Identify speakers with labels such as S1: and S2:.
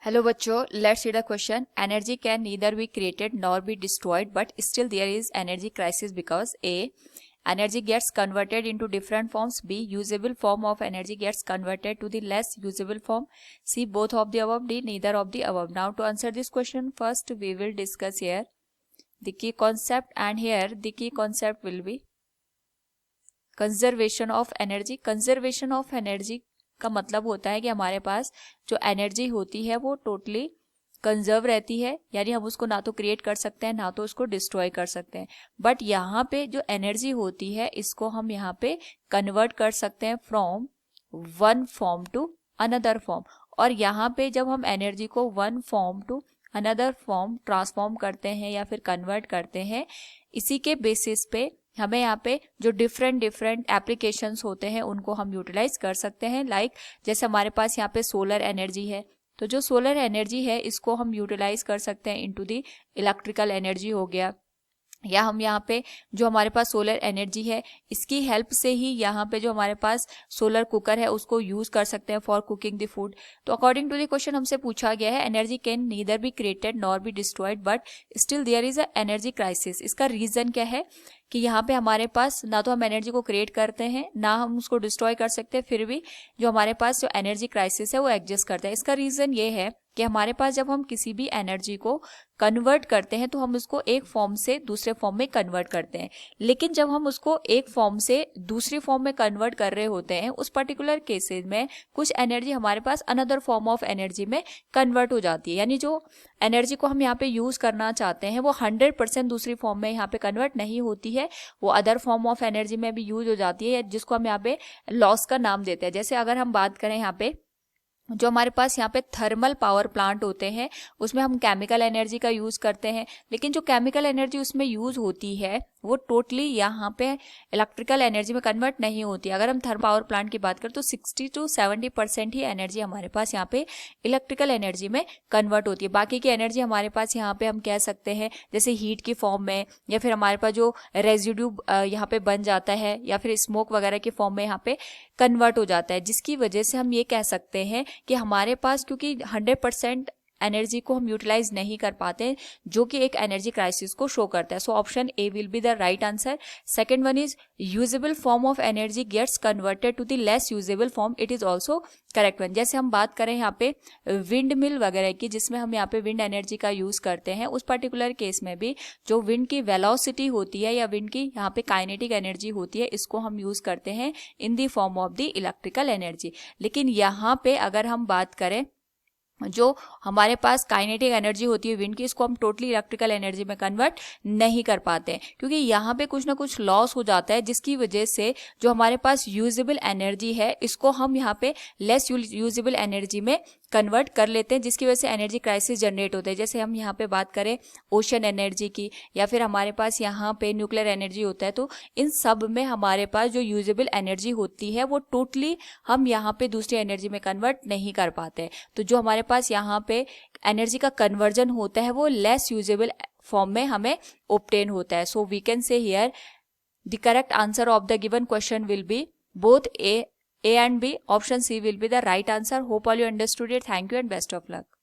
S1: Hello बच्चों, let's see the question. Energy can neither be created nor be destroyed but still there is energy crisis because a energy gets converted into different forms, b usable form of energy gets converted to the less usable form, c both of the above, d neither of the above. Now to answer this question, first we will discuss here the key concept, and here the key concept will be conservation of energy. Conservation of energy का मतलब होता है कि हमारे पास जो energy होती है वो टोटली कंजर्व रहती है, यानी हम उसको ना तो क्रिएट कर सकते हैं ना तो उसको डिस्ट्रॉय कर सकते हैं. बट यहाँ पे जो एनर्जी होती है इसको हम यहाँ पे कन्वर्ट कर सकते हैं from one form to another form. और यहाँ पे जब हम एनर्जी को one form to another form transform करते हैं या फिर कन्वर्ट करते हैं, इसी के बेसिस पे हमें यहाँ पे जो डिफरेंट एप्लीकेशंस होते हैं उनको हम यूटिलाइज कर सकते हैं. लाइक जैसे हमारे पास यहाँ पे सोलर एनर्जी है, तो जो सोलर एनर्जी है इसको हम यूटिलाइज कर सकते हैं इनटू दी इलेक्ट्रिकल एनर्जी हो गया. या हम यहाँ पे जो हमारे पास सोलर एनर्जी है इसकी हेल्प से ही यहाँ पे जो हमारे पास सोलर कुकर है उसको यूज कर सकते हैं फॉर कुकिंग द फूड. तो अकॉर्डिंग टू द क्वेश्चन हमसे पूछा गया है energy can neither be created nor be destroyed but still there is a energy crisis. इसका रीजन क्या है कि यहाँ पे हमारे पास ना तो हम एनर्जी को क्रिएट करते हैं ना हम उसको डिस्ट्रॉय कर सकते हैं, फिर भी जो हमारे पास जो एनर्जी क्राइसिस है वो एग्जिस्ट करता है. इसका रीजन ये है कि हमारे पास जब हम किसी भी एनर्जी को कन्वर्ट करते हैं तो हम उसको एक फॉर्म से दूसरे फॉर्म में कन्वर्ट करते हैं, लेकिन जब हम उसको एक फॉर्म से दूसरी फॉर्म में कन्वर्ट कर रहे होते हैं उस पर्टिकुलर केसेस में कुछ एनर्जी हमारे पास अनदर फॉर्म ऑफ एनर्जी में कन्वर्ट हो जाती है. यानी जो एनर्जी को हम यहाँ पे यूज करना चाहते हैं वो 100% दूसरी फॉर्म में यहाँ पे कन्वर्ट नहीं होती है, वो अदर फॉर्म ऑफ एनर्जी में भी यूज हो जाती है, जिसको हम यहाँ पे लॉस का नाम देते हैं. जैसे अगर हम बात करें यहाँ पे जो हमारे पास यहाँ पे थर्मल पावर प्लांट होते हैं उसमें हम केमिकल एनर्जी का यूज करते हैं, लेकिन जो केमिकल एनर्जी उसमें यूज होती है वो टोटली यहाँ पे इलेक्ट्रिकल एनर्जी में कन्वर्ट नहीं होती. अगर हम थर्मल पावर प्लांट की बात करें तो 60 to 70% ही एनर्जी हमारे पास यहाँ पे इलेक्ट्रिकल एनर्जी में कन्वर्ट होती है. बाकी की एनर्जी हमारे पास यहाँ पे हम कह सकते हैं जैसे हीट की फॉर्म में, या फिर हमारे पास जो रेजिड्यू यहाँ पे बन जाता है, या फिर स्मोक वगैरह की फॉर्म में यहाँ पे कन्वर्ट हो जाता है, जिसकी वजह से हम ये कह सकते हैं कि हमारे पास क्योंकि 100% एनर्जी को हम यूटिलाइज नहीं कर पाते, जो कि एक एनर्जी क्राइसिस को शो करता है. So option A will be the right answer. Second one is usable form of energy gets converted to the less usable form, it is also correct one. जैसे हम बात करें यहाँ पे विंड मिल वगैरह की, जिसमें हम यहाँ पे विंड एनर्जी का यूज करते हैं, उस पर्टिकुलर केस में भी जो विंड की वेलोसिटी होती है या विंड की यहाँ पे काइनेटिक एनर्जी होती है इसको हम यूज करते हैं in the form of the electrical energy. लेकिन यहाँ पे अगर हम बात करें जो हमारे पास काइनेटिक एनर्जी होती है विंड की, इसको हम टोटली इलेक्ट्रिकल एनर्जी में कन्वर्ट नहीं कर पाते हैं, क्योंकि यहाँ पे कुछ ना कुछ लॉस हो जाता है, जिसकी वजह से जो हमारे पास यूजेबल एनर्जी है इसको हम यहाँ पे लेस यूजेबल एनर्जी में कन्वर्ट कर लेते हैं, जिसकी वजह से एनर्जी क्राइसिस जनरेट होते हैं. जैसे हम यहाँ पे बात करें ओशन एनर्जी की, या फिर हमारे पास यहाँ पे न्यूक्लियर एनर्जी होता है, तो इन सब में हमारे पास जो यूजेबल एनर्जी होती है वो टोटली हम यहाँ पे दूसरी एनर्जी में कन्वर्ट नहीं कर पाते हैं. तो जो हमारे पास यहाँ पे एनर्जी का कन्वर्जन होता है वो लेस यूजेबल फॉर्म में हमें ऑब्टेन होता है. So we can say here the correct answer of the given question will be both A and B. Option C will be the right answer. Hope all you understood it. Thank you and best of luck.